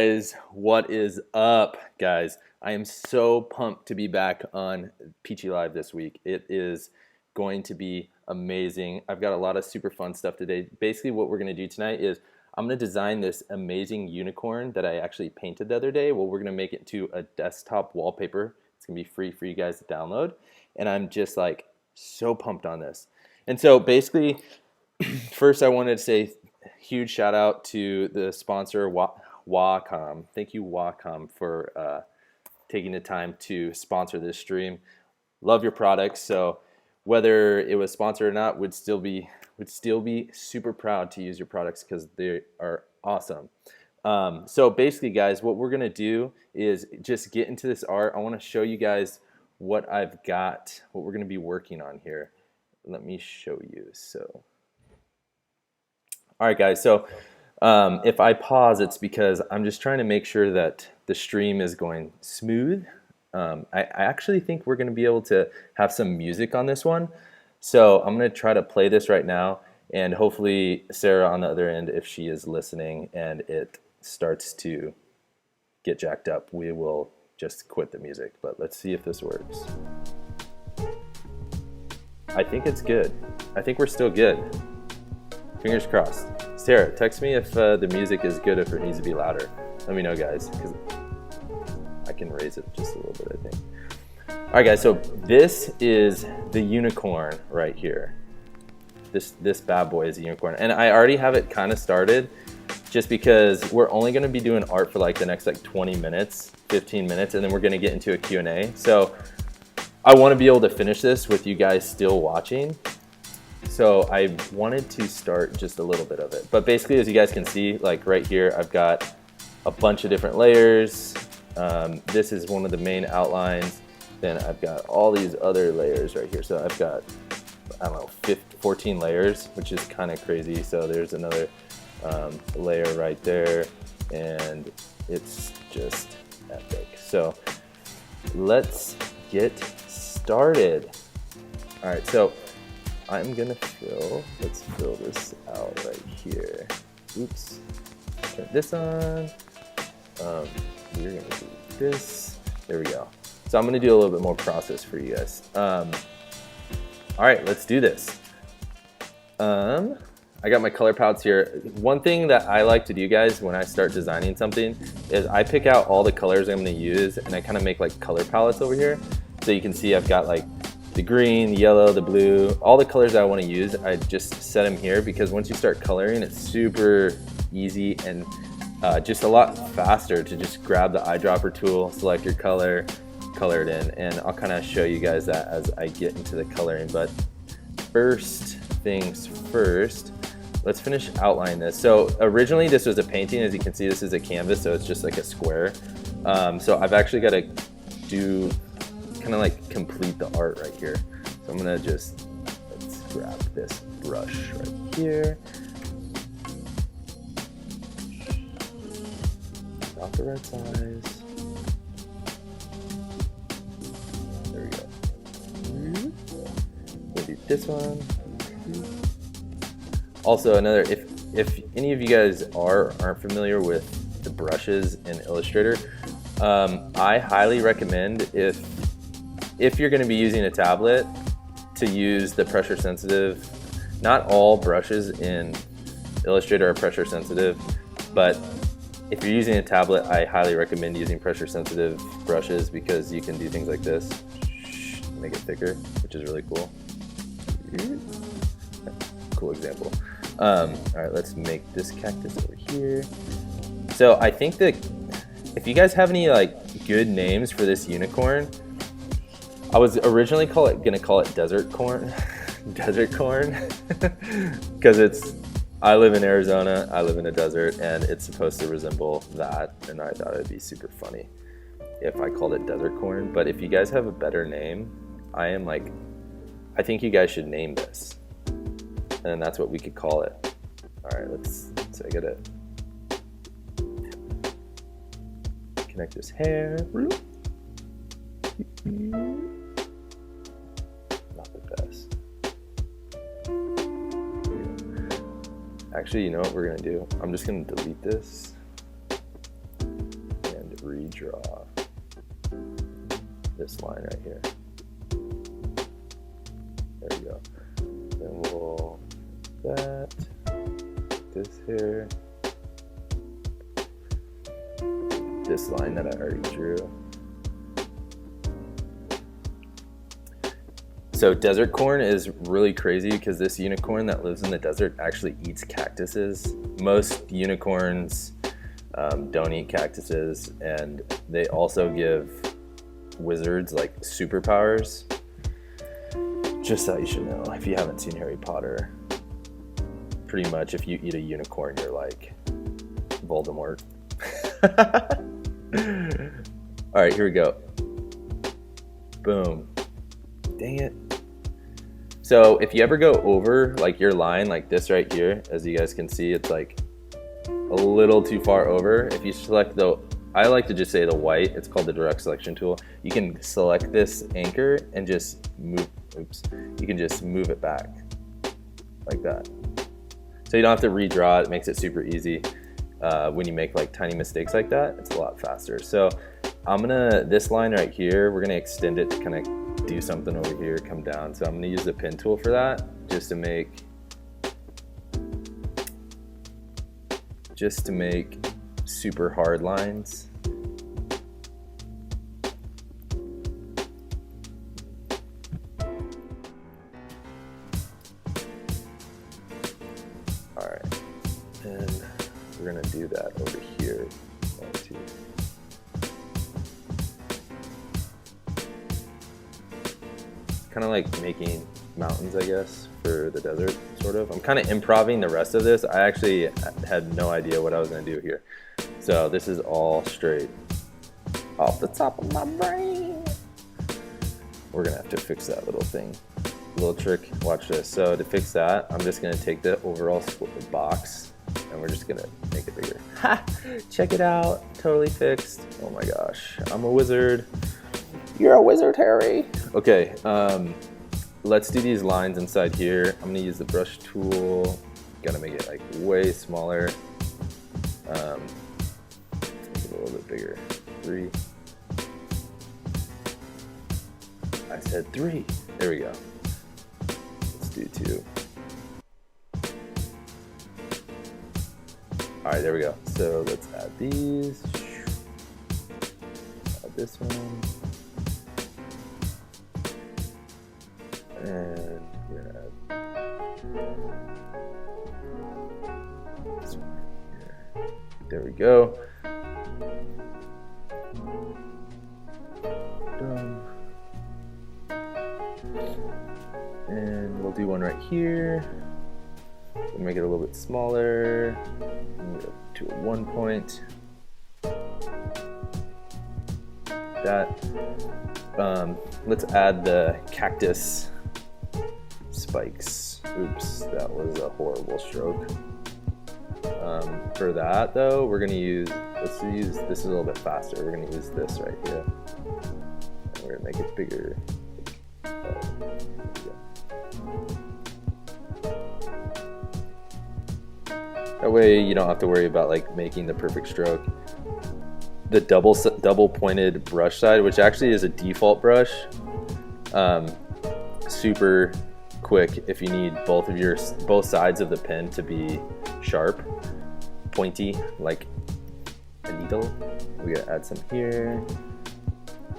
Guys, what is up, guys? I am so pumped to be back on Peachy Live this week. It is going to be amazing. I've got a lot of super fun stuff today. Basically, what we're going to do tonight is I'm going to design this amazing unicorn that I actually painted the other day. Well, we're going to make it into a desktop wallpaper. It's going to be free for you guys to download. And I'm just like so pumped on this. And so basically, first I wanted to say huge shout out to the sponsor, Wacom. Thank you, Wacom, for taking the time to sponsor this stream. Love your products. So whether it was sponsored or not, would still be super proud to use your products because they are awesome. So basically, guys, what we're gonna do is just get into this art. I want to show you guys what I've got, what we're gonna be working on here. Let me show you. So, all right, guys. So. If I pause, it's because I'm just trying to make sure that the stream is going smooth. I actually think we're going to be able to have some music on this one. So I'm going to try to play this right now, and hopefully Sarah on the other end, if she is listening and it starts to get jacked up, we will just quit the music. But let's see if this works. I think it's good. I think we're still good. Fingers crossed. Sarah, text me if the music is good, if it needs to be louder. Let me know, guys, because I can raise it just a little bit, I think. All right, guys, so this is the unicorn right here. This bad boy is a unicorn. And I already have it kind of started just because we're only going to be doing art for like the next like 20 minutes, 15 minutes, and then we're going to get into a Q&A. So I want to be able to finish this with you guys still watching. So I wanted to start just a little bit of it. But basically, as you guys can see, like right here, I've got a bunch of different layers. This is one of the main outlines. Then I've got all these other layers right here. So I've got, I don't know, 14 layers, which is kind of crazy. So there's another layer right there. And it's just epic. So let's get started. All right, so I'm gonna let's fill this out right here. Oops, turn this on. We're gonna do this. There we go. So I'm gonna do a little bit more process for you guys. All right, let's do this. I got my color palettes here. One thing that I like to do, guys, when I start designing something is I pick out all the colors I'm gonna use and I kind of make like color palettes over here. So you can see I've got like the green, the yellow, the blue, all the colors that I want to use, I just set them here because once you start coloring, it's super easy and just a lot faster to just grab the eyedropper tool, select your color, color it in, and I'll kind of show you guys that as I get into the coloring. But first things first, let's finish outlining this. So originally this was a painting. As you can see, this is a canvas, so it's just like a square. So I've actually got to do kind of like complete the art right here. So I'm gonna let's grab this brush right here. About the right size. There we go. We'll do this one. Also, another, if any of you guys aren't familiar with the brushes in Illustrator, I highly recommend if you're going to be using a tablet to use the pressure sensitive. Not all brushes in Illustrator are pressure sensitive, but if you're using a tablet, I highly recommend using pressure sensitive brushes because you can do things like this, make it thicker, which is really cool. Cool example. All right, let's make this cactus over here. So I think that if you guys have any like good names for this unicorn, I was originally gonna call it desert corn, desert corn, because I live in Arizona, I live in a desert, and it's supposed to resemble that, and I thought it'd be super funny if I called it desert corn. But if you guys have a better name, I think you guys should name this, and that's what we could call it. All right, so I gotta connect this hair. Not the best. Actually, you know what we're gonna do? I'm just gonna delete this redraw this line right here. There we go. Then we'll that this here. This line that I already drew. So desert corn is really crazy because this unicorn that lives in the desert actually eats cactuses. Most unicorns don't eat cactuses, and they also give wizards like superpowers. Just so you should know, if you haven't seen Harry Potter, pretty much if you eat a unicorn, you're like Voldemort. All right, here we go. Boom. Dang it. So if you ever go over like your line like this right here, as you guys can see, it's like a little too far over. If you select the, I like to just say the white, it's called the direct selection tool. You can select this anchor and just move, oops, you can just move it back like that. So you don't have to redraw it. It makes it super easy. When you make like tiny mistakes like that, it's a lot faster. So this line right here, we're gonna extend it to kind of do something over here, come down. So I'm gonna use the pen tool for that, just to make super hard lines. All right, and we're gonna do that over here. Kind of like making mountains, I guess, for the desert, sort of. I'm kind of improvising the rest of this. I actually had no idea what I was going to do here. So this is all straight off the top of my brain. We're going to have to fix that little thing. Little trick, watch this. So to fix that, I'm just going to take the overall box and we're just going to make it bigger. Ha! Check it out. Totally fixed. Oh my gosh. I'm a wizard. You're a wizard, Harry. Okay, let's do these lines inside here. I'm gonna use the brush tool. Gotta make it like way smaller. Make it a little bit bigger. 3. I said 3. There we go. Let's do 2. All right, there we go. So let's add these. Add this one. And we're gonna add this one right here. There we go. Done. And we'll do one right here. We'll make it a little bit smaller. To a 1 point. That. Let's add the cactus spikes. Oops, that was a horrible stroke. For that though, we're gonna use, let's use, this is a little bit faster. We're gonna use this right here. And we're gonna make it bigger. That way you don't have to worry about like making the perfect stroke. The double pointed brush side, which actually is a default brush, super quick if you need both sides of the pen to be sharp, pointy, like a needle. We gotta add some here,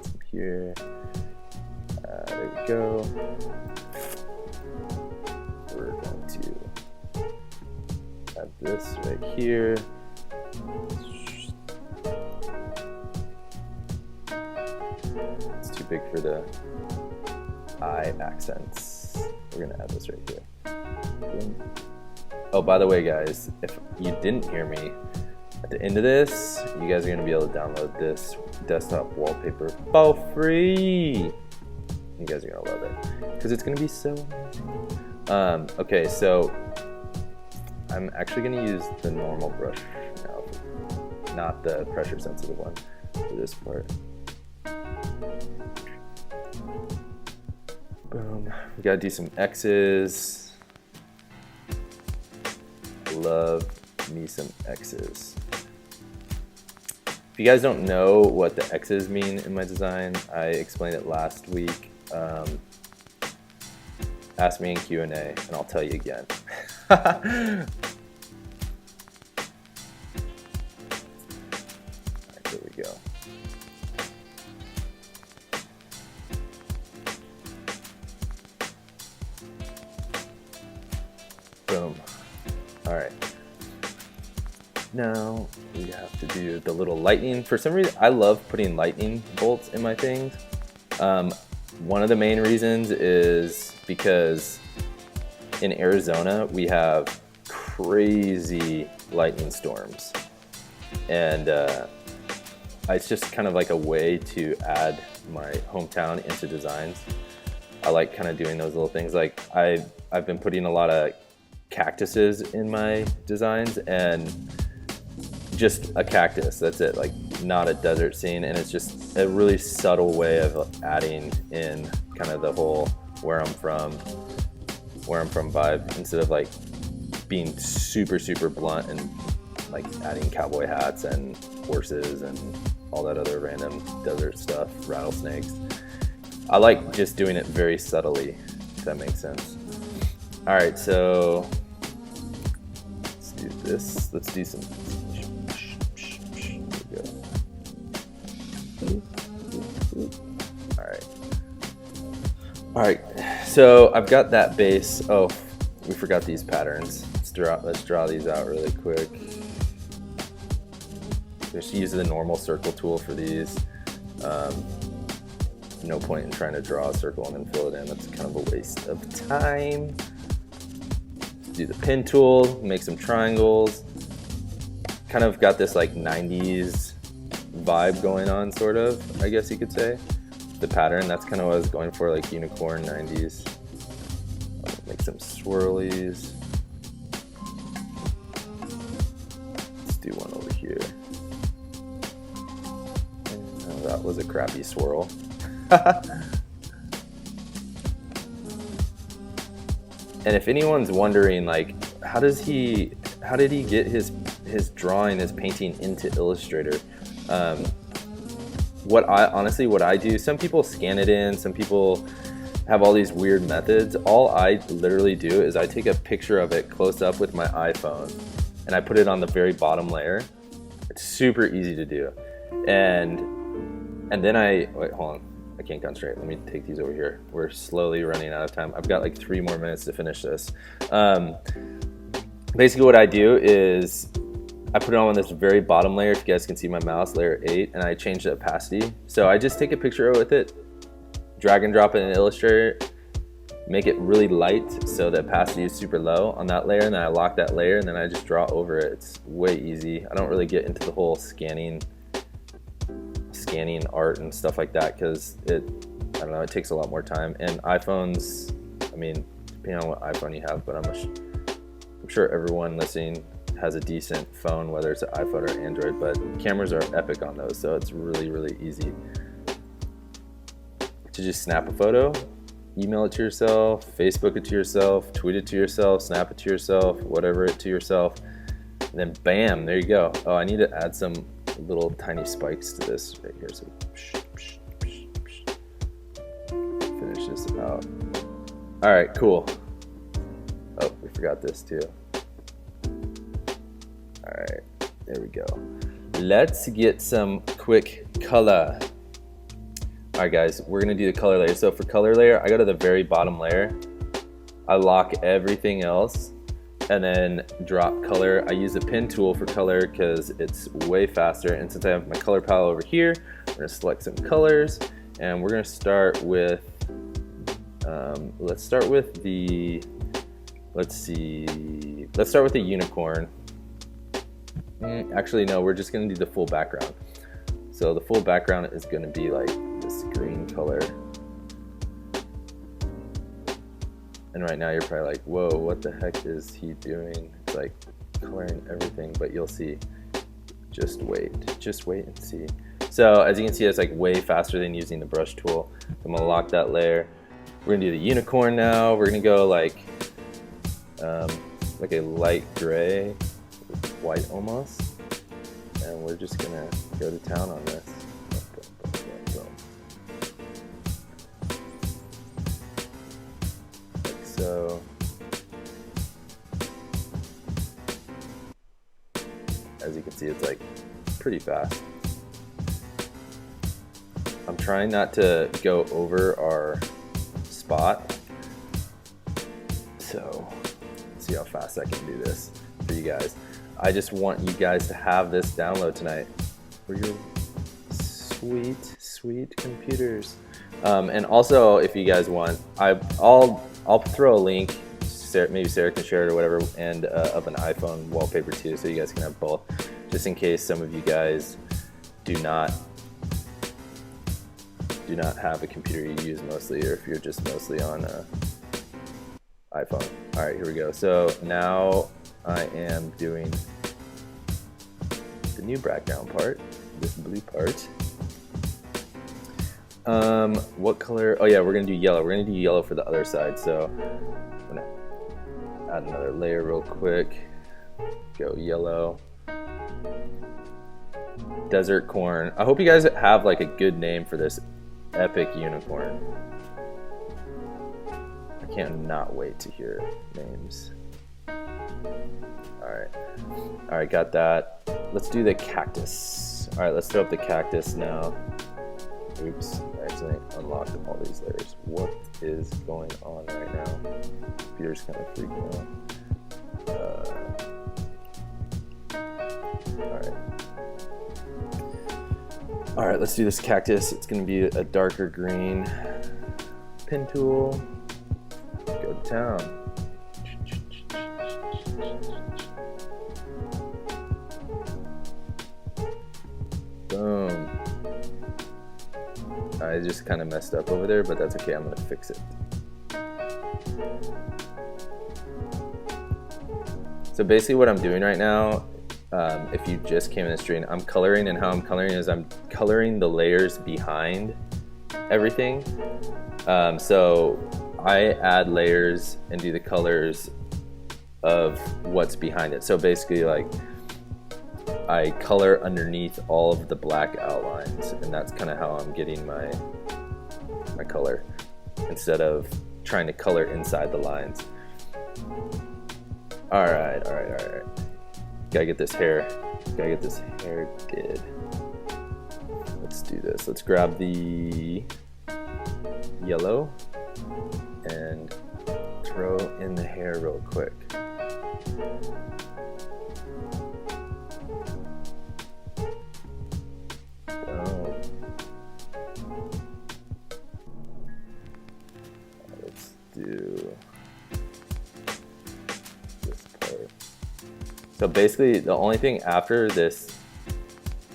some here. There we go. We're going to add this right here. It's too big for the eye accents. We're gonna add this right here. Boom. Oh, by the way, guys, if you didn't hear me, at the end of this, you guys are gonna be able to download this desktop wallpaper for free. You guys are gonna love it because it's gonna be so amazing. Okay, so I'm actually gonna use the normal brush now, not the pressure sensitive one for this part. Boom. We gotta do some X's. Love me some X's. If you guys don't know what the X's mean in my design, I explained it last week. Ask me in Q&A and I'll tell you again. Alright, there we go. Boom. Alright. Now we have to do the little lightning. For some reason, I love putting lightning bolts in my things. One of the main reasons is because in Arizona we have crazy lightning storms, and it's just kind of like a way to add my hometown into designs. I like kind of doing those little things. Like I've been putting a lot of cactuses in my designs, and just a cactus, that's it, like not a desert scene, and it's just a really subtle way of adding in kind of the whole where I'm from vibe, instead of like being super blunt and like adding cowboy hats and horses and all that other random desert stuff, rattlesnakes. I like just doing it very subtly, if that makes sense. All right, so let's do this. Let's do some. All right, so I've got that base. Oh, we forgot these patterns. Let's draw these out really quick. Just use the normal circle tool for these. No point in trying to draw a circle and then fill it in. That's kind of a waste of time. Do the pen tool, make some triangles. Kind of got this like 90s vibe going on, sort of, I guess you could say. The pattern, that's kind of what I was going for, like unicorn 90s. Make some swirlies. Let's do one over here. Oh, that was a crappy swirl. And if anyone's wondering, like, how did he get his drawing, his painting into Illustrator? What I do, some people scan it in, some people have all these weird methods. All I literally do is I take a picture of it close up with my iPhone and I put it on the very bottom layer. It's super easy to do. And then wait, hold on. I can't concentrate. Let me take these over here. We're slowly running out of time. I've got like 3 more minutes to finish this. Basically what I do is I put it on this very bottom layer, if you guys can see my mouse, layer 8, and I change the opacity. So I just take a picture with it, drag and drop it in Illustrator, make it really light so the opacity is super low on that layer, and then I lock that layer, and then I just draw over it. It's way easy. I don't really get into the whole scanning art and stuff like that, because I don't know, it takes a lot more time. And iPhones, I mean, depending on what iPhone you have, but I'm sure everyone listening has a decent phone, whether it's an iPhone or Android, but cameras are epic on those, so it's really easy to just snap a photo, email it to yourself, Facebook it to yourself, tweet it to yourself, snap it to yourself, whatever it to yourself, and then bam, there you go. Oh, I need to add some little tiny spikes to this right here, so finish this out. All right, cool. Oh, we forgot this too. All right, there we go. Let's get some quick color. All right, guys, we're gonna do the color layer. So for color layer, I go to the very bottom layer. I lock everything else and then drop color. I use the pen tool for color because it's way faster. And since I have my color palette over here, I'm gonna select some colors, and we're gonna start with, let's start with the unicorn. Actually, no, we're just gonna do the full background. So the full background is gonna be like this green color. And right now you're probably like, whoa, what the heck is he doing? It's like coloring everything, but you'll see. Just wait and see. So as you can see, it's like way faster than using the brush tool. I'm gonna lock that layer. We're gonna do the unicorn now. We're gonna go like a light gray, white almost. and we're just gonna go to town on this. Like so. As you can see, it's like pretty fast. I'm trying not to go over our spot, so let's see how fast I can do this for you guys. I just want you guys to have this download tonight for your sweet computers. And also, if you guys want, I'll throw a link. Maybe Sarah can share it or whatever, and of an iPhone wallpaper too, so you guys can have both, just in case some of you guys do not have a computer you use mostly, or if you're just mostly on iPhone. All right, here we go. So now I am doing the new background part, this blue part. What color? Oh yeah, we're gonna do yellow. We're gonna do yellow for the other side. So I'm gonna add another layer real quick. Go yellow. Desert corn. I hope you guys have like a good name for this epic unicorn. I can't not wait to hear names. Alright, got that. Let's do the cactus. Alright, let's throw up the cactus now. Oops, I accidentally unlocked all these layers. What is going on right now? Computer's kind of freaking out. Alright, let's do this cactus. It's going to be a darker green. Pen tool. Go to town. Boom. I just kind of messed up over there, but that's okay. I'm going to fix it. So basically what I'm doing right now, if you just came in the stream, I'm coloring, and how I'm coloring is I'm coloring the layers behind everything. So I add layers and do the colors of what's behind it. So basically, like, I color underneath all of the black outlines, and that's kind of how I'm getting my color, instead of trying to color inside the lines. All right. Gotta get this hair did. Let's do this. Let's grab the yellow and throw in the hair real quick. Let's do this part. So basically, the only thing after this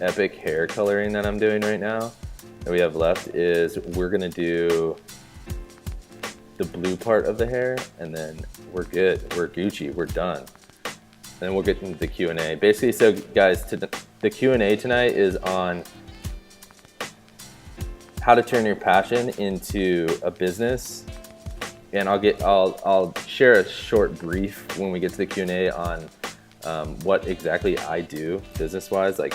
epic hair coloring that I'm doing right now that we have left is we're gonna do the blue part of the hair, and then we're good. We're Gucci. We're done. And then we'll get into the Q&A. Basically, so guys, the Q&A tonight is on how to turn your passion into a business. And I'll share a short brief when we get to the Q&A on what exactly I do business-wise, like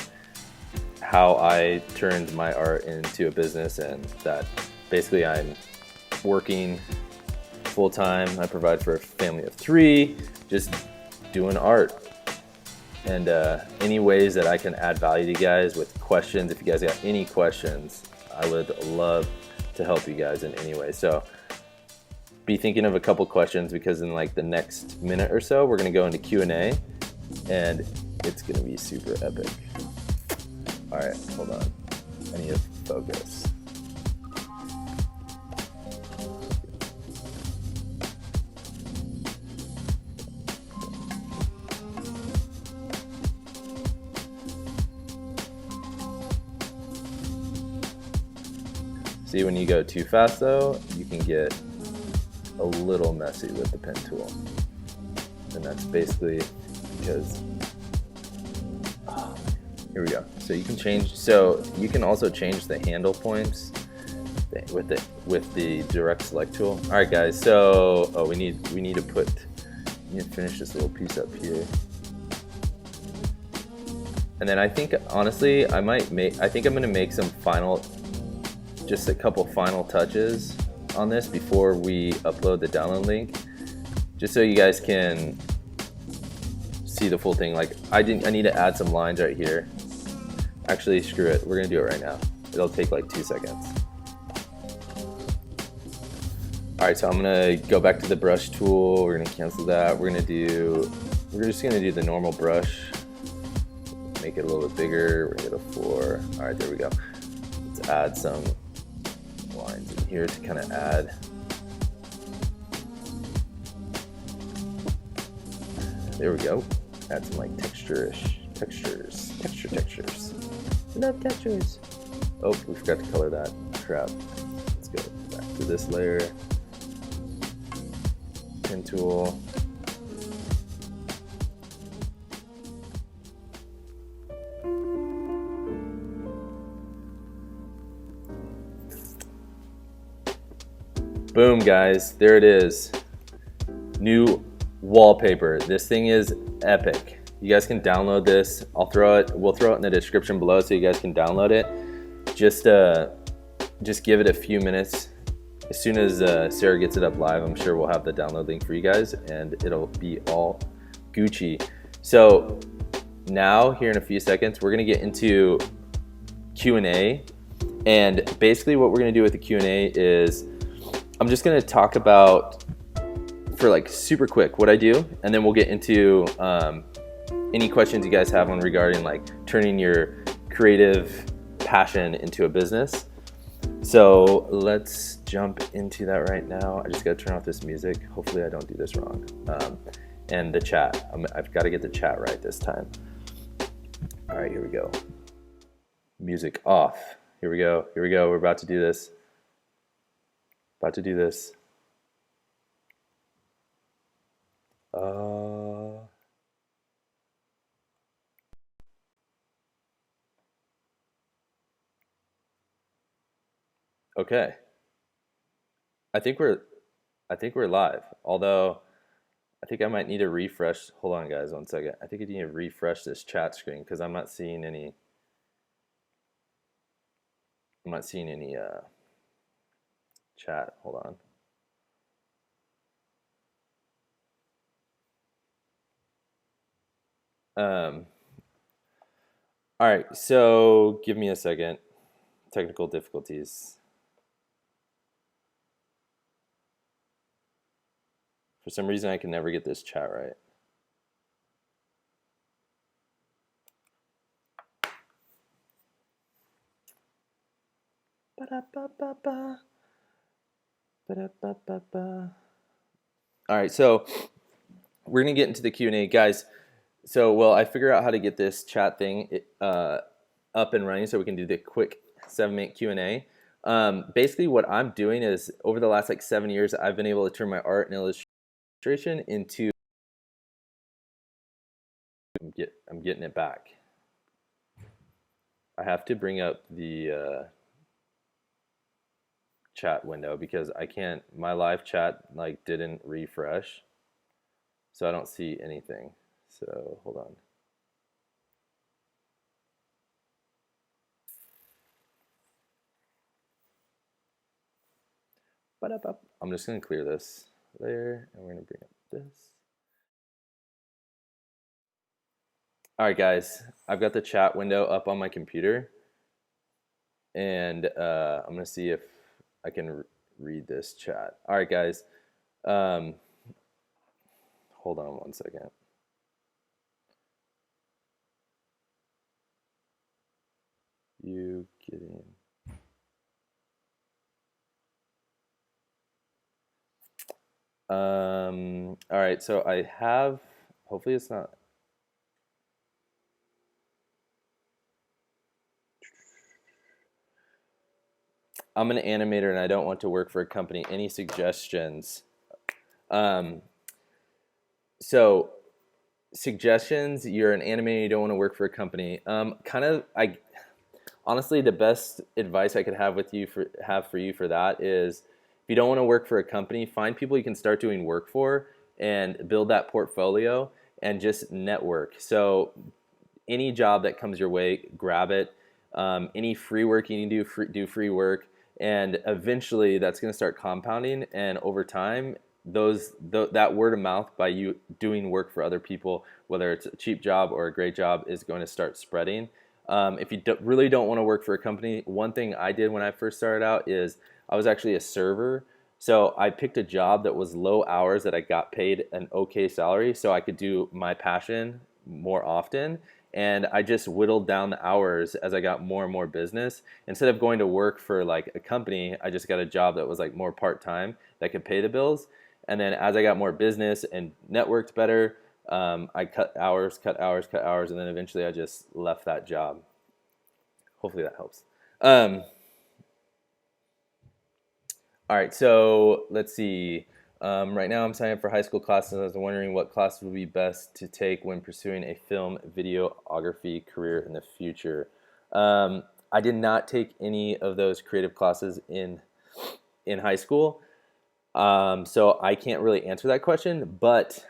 how I turned my art into a business, and that basically I'm working full-time. I provide for a family of 3, just doing art. And any ways that I can add value to you guys with questions, if you guys got any questions, I would love to help you guys in any way. So be thinking of a couple questions, because in like the next minute or so, we're gonna go into Q&A, and it's gonna be super epic. All right, hold on. I need to focus. See, when you go too fast though, you can get a little messy with the pen tool. And that's basically because, here we go. So you can change, so you can also change the handle points with the direct select tool. All right guys, so, we need to finish this little piece up here. And then I think, honestly, I think I'm gonna make some just a couple final touches on this before we upload the download link, just so you guys can see the full thing. Like I need to add some lines right here. Actually, screw it. We're gonna do it right now. It'll take like 2 seconds. All right, so I'm gonna go back to the brush tool. We're gonna cancel that. We're just gonna do the normal brush. Make it a little bit bigger. We're gonna get a 4. All right, there we go. Let's add some lines in here to kind of add. There we go. Add some like textures. Love textures. Oh, we forgot to color that. Crap. Let's go back to this layer. Pen tool. Boom, guys, there it is. New wallpaper. This thing is epic. You guys can download this. We'll throw it in the description below so you guys can download it. Just give it a few minutes. As soon as Sarah gets it up live, I'm sure we'll have the download link for you guys, and it'll be all Gucci. So now, here in a few seconds, we're gonna get into Q&A. And basically what we're gonna do with the Q&A is I'm just gonna talk about, for like super quick, what I do, and then we'll get into any questions you guys have on regarding like turning your creative passion into a business. So let's jump into that right now. I just gotta turn off this music. Hopefully I don't do this wrong. And the chat, I've gotta get the chat right this time. All right, here we go. Music off. Here we go, we're about to do this. Okay. I think we're live. Although I think I might need to refresh. Hold on, guys, 1 second. I think I need to refresh this chat screen because I'm not seeing any. Chat. Hold on. All right, so give me a second. Technical difficulties. For some reason, I can never get this chat right. All right, so we're gonna get into the Q&A, guys. So, well, I figured out how to get this chat thing up and running so we can do the quick 7-minute Q&A. Basically, what I'm doing is, over the last like 7 years, I've been able to turn my art and illustration into. I'm getting it back. I have to bring up the chat window because I can't. My live chat like didn't refresh, so I don't see anything. So hold on. I'm just gonna clear this layer, and we're gonna bring up this. All right, guys, I've got the chat window up on my computer, and I'm gonna see if I can read this chat. All right, guys, hold on 1 second. You getting? All right, so I have, hopefully it's not. I'm an animator and I don't want to work for a company. Any suggestions? So suggestions, you're an animator, you don't want to work for a company. Honestly, the best advice I could have for you for that is, if you don't want to work for a company, find people you can start doing work for and build that portfolio and just network. So any job that comes your way, grab it. Any free work you can do free work, and eventually that's going to start compounding. And over time, that word of mouth by you doing work for other people, whether it's a cheap job or a great job, is going to start spreading. If you really don't want to work for a company, one thing I did when I first started out is I was actually a server. So I picked a job that was low hours that I got paid an okay salary so I could do my passion more often. And I just whittled down the hours as I got more and more business. Instead of going to work for like a company, I just got a job that was like more part-time that could pay the bills. And then as I got more business and networked better, I cut hours, and then eventually I just left that job. Hopefully that helps. All right, so let's see. Right now I'm signing up for high school classes. I was wondering what classes would be best to take when pursuing a film videography career in the future. I did not take any of those creative classes in high school, so I can't really answer that question, but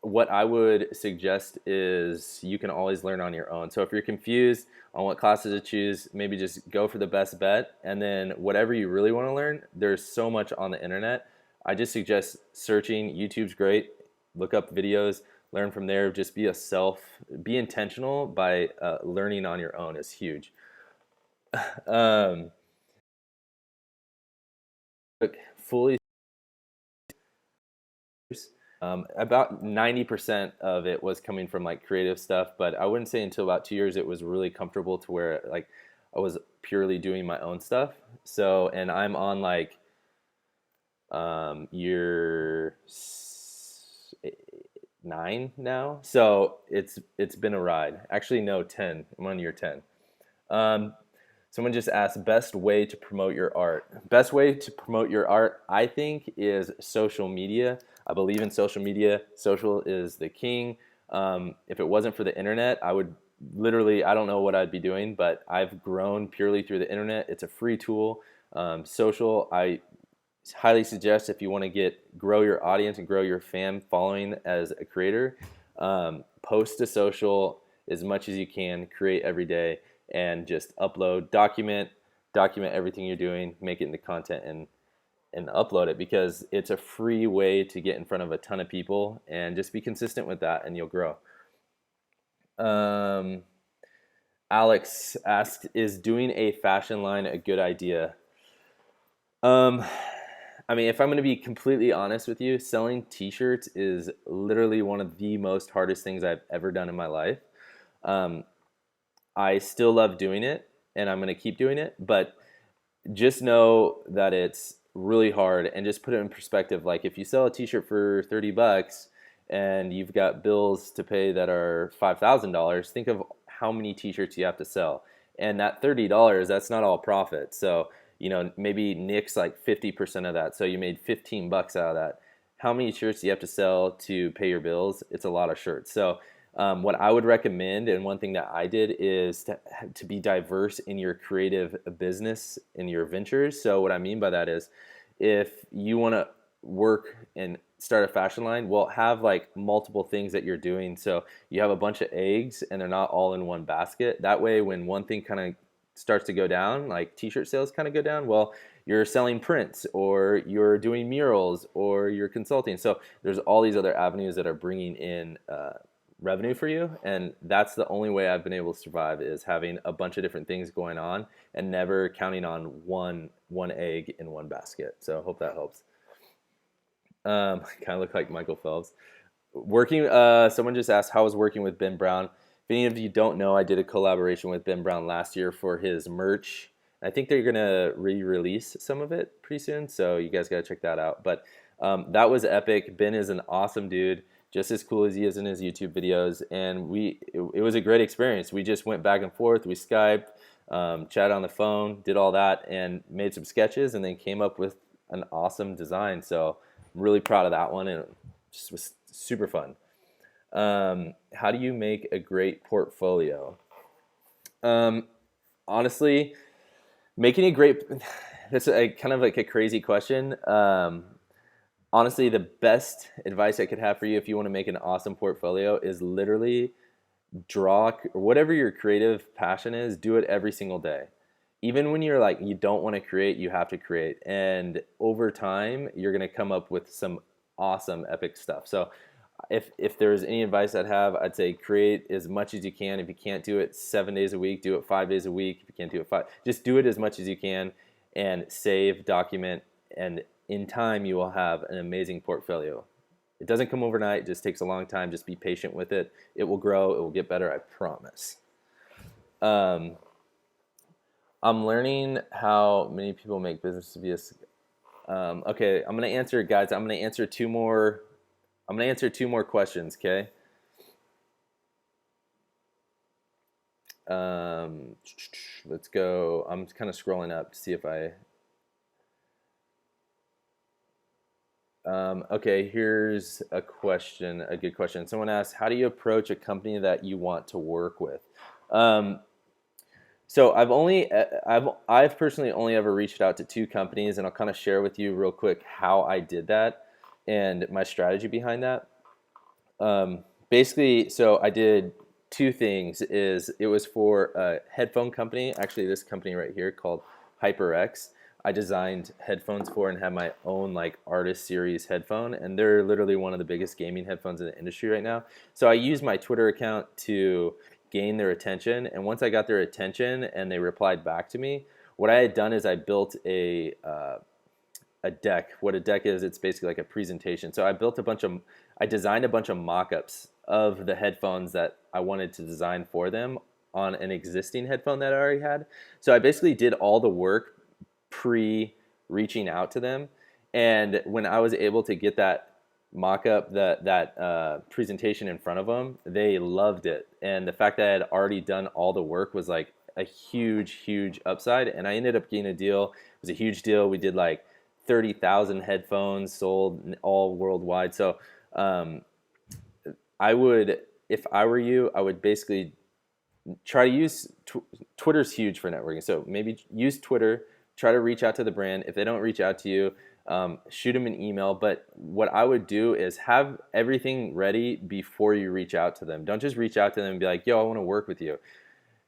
what I would suggest is you can always learn on your own. So if you're confused on what classes to choose, maybe just go for the best bet, and then whatever you really want to learn, there's so much on the internet. I just suggest searching. YouTube's great. Look up videos, learn from there. Just be intentional by learning on your own is huge. Fully, about 90% of it was coming from like creative stuff, but I wouldn't say until about 2 years it was really comfortable to where like I was purely doing my own stuff. So, and I'm on like year 9 now, so it's been a ride. Actually, no, 10. I'm on year 10. Someone just asked, best way to promote your art. Best way to promote your art, I think, is social media. I believe in social media. Social is the king. If it wasn't for the internet, I would literally, I don't know what I'd be doing, but I've grown purely through the internet. It's a free tool. Social, I highly suggest if you want to grow your audience and grow your fan following as a creator, post to social as much as you can, create every day, and just upload, document everything you're doing, make it into content, and upload it, because it's a free way to get in front of a ton of people, and just be consistent with that and you'll grow. Alex asked, is doing a fashion line a good idea? I mean, if I'm going to be completely honest with you, selling t-shirts is literally one of the most hardest things I've ever done in my life. I still love doing it, and I'm going to keep doing it, but just know that it's really hard, and just put it in perspective. Like if you sell a t-shirt for $30 and you've got bills to pay that are $5,000, think of how many t-shirts you have to sell. And that $30, that's not all profit. So, maybe Nick's like 50% of that. So you made $15 out of that. How many shirts do you have to sell to pay your bills? It's a lot of shirts. So what I would recommend, and one thing that I did, is to be diverse in your creative business, in your ventures. So what I mean by that is, if you want to work and start a fashion line, well, have like multiple things that you're doing. So you have a bunch of eggs and they're not all in one basket. That way, when one thing kind of starts to go down, like t-shirt sales kind of go down, well, you're selling prints, or you're doing murals, or you're consulting. So there's all these other avenues that are bringing in revenue for you, and that's the only way I've been able to survive, is having a bunch of different things going on and never counting on one egg in one basket. So I hope that helps. Kind of look like Michael Phelps. Someone just asked, how was working with Ben Brown? If any of you don't know, I did a collaboration with Ben Brown last year for his merch. I think they're gonna re-release some of it pretty soon, so you guys gotta check that out. But that was epic. Ben is an awesome dude, just as cool as he is in his YouTube videos, and it was a great experience. We just went back and forth, we Skyped, chatted on the phone, did all that, and made some sketches, and then came up with an awesome design. So I'm really proud of that one, and it just was super fun. How do you make a great portfolio? Honestly, making a great, that's kind of like a crazy question. Honestly, the best advice I could have for you if you want to make an awesome portfolio is literally draw, or whatever your creative passion is, do it every single day. Even when you're like, you don't want to create, you have to create. And over time, you're going to come up with some awesome, epic stuff. So if there's any advice I'd have, I'd say create as much as you can. If you can't do it 7 days a week, do it 5 days a week. If you can't do it 5, just do it as much as you can and save, document, and in time you will have an amazing portfolio. It doesn't come overnight, it just takes a long time. Just be patient with it. It will grow, it will get better, I promise. I'm learning how many people make business via. Okay, I'm gonna answer, guys. I'm gonna answer two more questions. Okay. Let's go. I'm kind of scrolling up to see if I. Okay, here's a question, a good question. Someone asked, how do you approach a company that you want to work with? So I've personally only ever reached out to 2 companies, and I'll kind of share with you real quick how I did that and my strategy behind that. Basically, so I did 2 things. It was for a headphone company, actually this company right here called HyperX. I designed headphones for and have my own like artist series headphone, and they're literally one of the biggest gaming headphones in the industry right now. So I used my Twitter account to gain their attention, and once I got their attention and they replied back to me, what I had done is I built a deck. What a deck is, it's basically like a presentation. So I designed a bunch of mock-ups of the headphones that I wanted to design for them on an existing headphone that I already had. So I basically did all the work pre-reaching out to them, and when I was able to get that mock-up, that presentation in front of them, they loved it. And the fact that I had already done all the work was like a huge upside, and I ended up getting a deal. It was a huge deal. We did like 30,000 headphones sold all worldwide. So I would, if I were you, I would basically try to use Twitter's huge for networking. So maybe use Twitter, try to reach out to the brand. If they don't reach out to you, shoot them an email. But what I would do is have everything ready before you reach out to them. Don't just reach out to them and be like, yo, I want to work with you.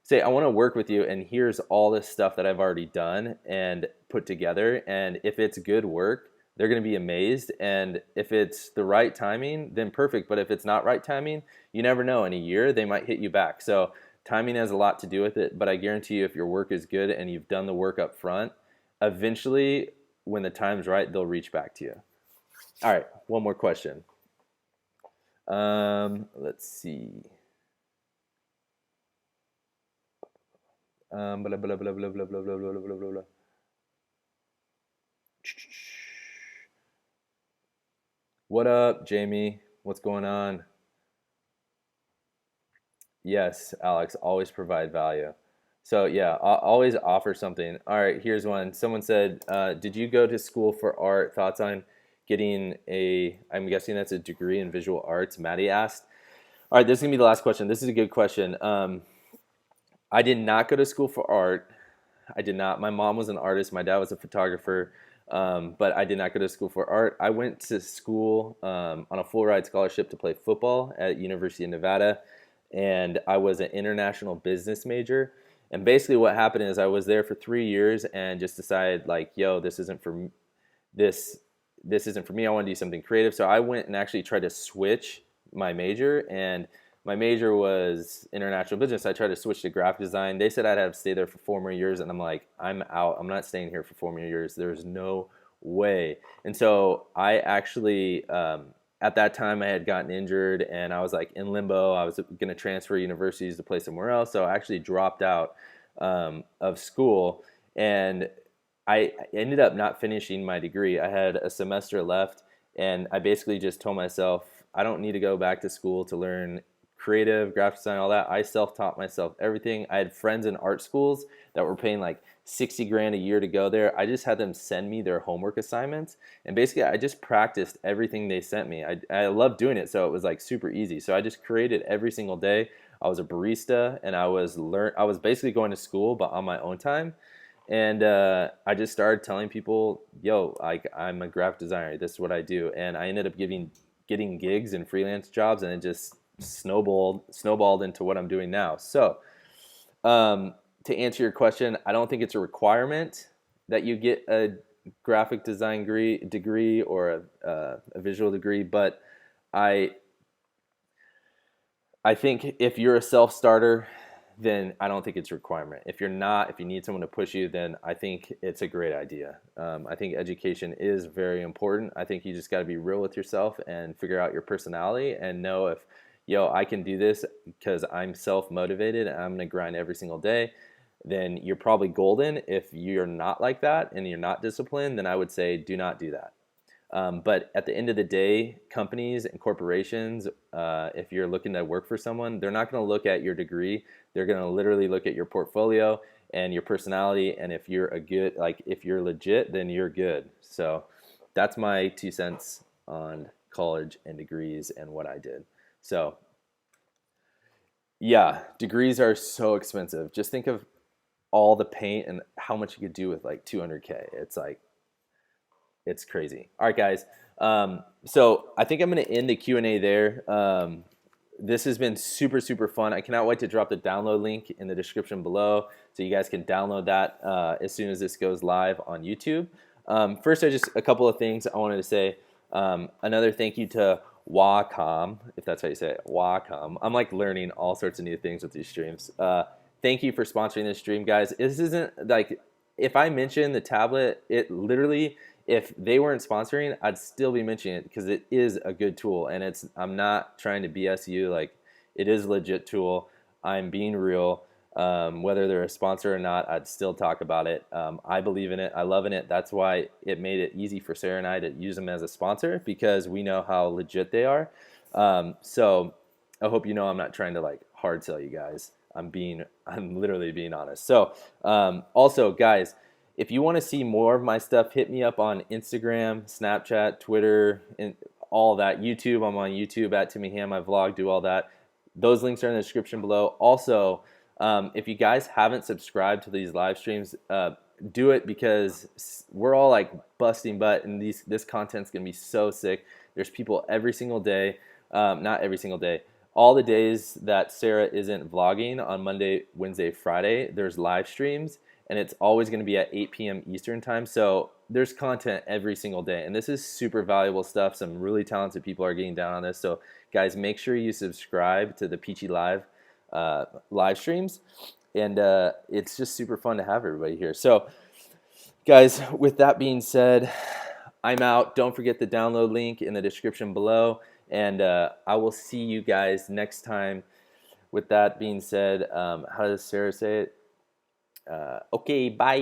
Say, I want to work with you, and here's all this stuff that I've already done and put together. And if it's good work, they're going to be amazed. And if it's the right timing, then perfect. But if it's not right timing, you never know. In a year, they might hit you back. So timing has a lot to do with it. But I guarantee you, if your work is good and you've done the work up front, eventually, when the time's right, they'll reach back to you. All right, one more question. Let's see. Blah, blah, blah, blah, blah, blah, blah, blah, blah, blah, blah. What up, Jamie? What's going on? Yes, Alex, always provide value. So yeah, always offer something. All right, here's one. Someone said, did you go to school for art? Thoughts on getting I'm guessing that's a degree in visual arts, Maddie asked. All right, this is going to be the last question. This is a good question. I did not go to school for art. I did not. My mom was an artist. My dad was a photographer, but I did not go to school for art. I went to school on a full ride scholarship to play football at University of Nevada, and I was an international business major. And basically what happened is I was there for 3 years and just decided like, yo, this isn't for me. This isn't for me. I want to do something creative. So I went and actually tried to switch my major, and my major was international business. I tried to switch to graphic design. They said I'd have to stay there for 4 more years, and I'm like, I'm out. I'm not staying here for 4 more years. There's no way. And so I actually, at that time, I had gotten injured, and I was like in limbo. I was going to transfer universities to play somewhere else, so I actually dropped out of school, and I ended up not finishing my degree. I had a semester left, and I basically just told myself, I don't need to go back to school to learn creative, graphic design, all that. I self-taught myself everything. I had friends in art schools that were paying like 60 grand a year to go there. I just had them send me their homework assignments, and basically I just practiced everything they sent me. I loved doing it, so it was like super easy. So I just created every single day. I was a barista, and I was basically going to school but on my own time. And I just started telling people, yo, like, I'm a graphic designer. This is what I do. And I ended up getting gigs and freelance jobs, and it just snowballed into what I'm doing now. So to answer your question, I don't think it's a requirement that you get a graphic design degree or a visual degree, but I think if you're a self-starter, then I don't think it's a requirement. If you're not, if you need someone to push you, then I think it's a great idea. I think education is very important. I think you just got to be real with yourself and figure out your personality and know if, yo, I can do this because I'm self-motivated and I'm going to grind every single day. Then you're probably golden. If you're not like that and you're not disciplined, then I would say do not do that. But at the end of the day, companies and corporations, if you're looking to work for someone, they're not going to look at your degree. They're going to literally look at your portfolio and your personality. And if you're if you're legit, then you're good. So that's my 2 cents on college and degrees and what I did. So yeah, degrees are so expensive. Just think of all the paint and how much you could do with like 200K. It's crazy. All right, guys. So I think I'm going to end the Q&A there. This has been super, super fun. I cannot wait to drop the download link in the description below so you guys can download that as soon as this goes live on YouTube. First, a couple of things I wanted to say. Another thank you to Wacom, if that's how you say it, Wacom. I'm like learning all sorts of new things with these streams. Thank you for sponsoring this stream, guys. This isn't like, if I mention the tablet, it literally, if they weren't sponsoring, I'd still be mentioning it because it is a good tool, and I'm not trying to BS you. Like, it is a legit tool. I'm being real. Whether they're a sponsor or not, I'd still talk about it. I believe in it. I love in it. That's why it made it easy for Sarah and I to use them as a sponsor, because we know how legit they are. So I hope you know I'm not trying to like hard sell you guys. I'm literally being honest. So also, guys, if you want to see more of my stuff, hit me up on Instagram, Snapchat, Twitter, and all that. YouTube, I'm on YouTube at Timmy Ham. I vlog, do all that. Those links are in the description below. Also, if you guys haven't subscribed to these live streams, do it, because we're all like busting butt, and this content's gonna be so sick. There's people every single day, not every single day, all the days that Sarah isn't vlogging on Monday, Wednesday, Friday, there's live streams, and it's always going to be at 8 p.m. Eastern time. So there's content every single day, and this is super valuable stuff. Some really talented people are getting down on this. So guys, make sure you subscribe to the PEACHYLIVE live streams, and it's just super fun to have everybody here. So guys, with that being said, I'm out. Don't forget the download link in the description below, and I will see you guys next time. With that being said, how does Sarah say it? Okay, bye.